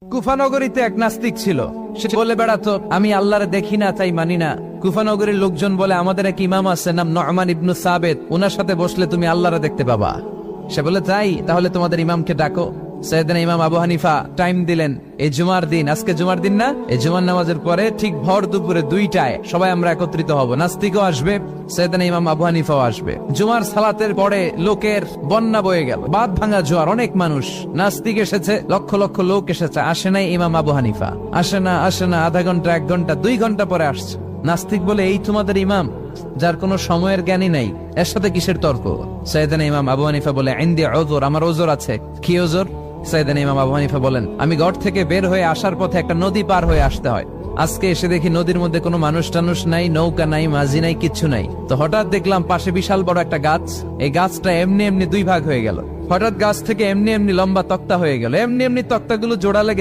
কুফানগরীতে এক নাস্তিক ছিল। সে বলে বেড়াতো, আমি আল্লাহরে দেখি না তাই মানি না। কুফানগরীর লোকজন বলে, আমাদের এক ইমাম আছে নাম নু'মান ইবনু সাবেত, ওনার সাথে বসলে তুমি আল্লাহরে দেখতে পাবা। সে বলে, তাই? তাহলে তোমাদের ইমামকে ডাকো। সাইয়েদনা ইমাম আবু হানিফা টাইম দিলেন, এই জুমার দিন, আজকে জুমার দিন না, এই জুমার নামাজের পরে ঠিক ভর দুপুরে 2টায় সবাই আমরা একত্রিত হব। নাস্তিকও আসবে, সাইয়েদনা ইমাম আবু হানিফাও আসবে। জুমার সালাতের পরে লোকের বন্যা বয়ে গেল, বাঁধ ভাঙা জোয়ার, অনেক মানুষ। নাস্তিক এসেছে, লক্ষ লক্ষ লোক এসেছে, আসে নাই ইমাম আবু হানিফা। আসে না আধা ঘন্টা, 1 ঘন্টা, 2 ঘন্টা পরে আসছে। নাস্তিক বলে, এই তোমাদের ইমাম যার কোনো সময়ের জ্ঞানই নাই, এর সাথে কিসের তর্ক? সাইয়েদনা ইমাম আবু হানিফা বলে, ইনদি উযর, আমার ওজর আছে। কি ওজর? সাইয়েদনা ইমাম আবু হানিফা বলেন, আমি ঘর থেকে বের হয়ে আসার পথে একটা নদী পার হয়ে আসতে হয়। আজকে এসে দেখি নদীর মধ্যে কোনো মানুষ টানুষ নাই, নৌকা নাই, মাঝি নাই, কিচ্ছু নাই। তো হঠাৎ দেখলাম পাশে বিশাল বড় একটা গাছ। এই গাছটা এমনি এমনি 2 ভাগ হয়ে গেল। হঠাৎ গাছ থেকে এমনি এমনি লম্বা তক্তা হয়ে গেল। এমনি এমনি তক্তাগুলো জোড়া লেগে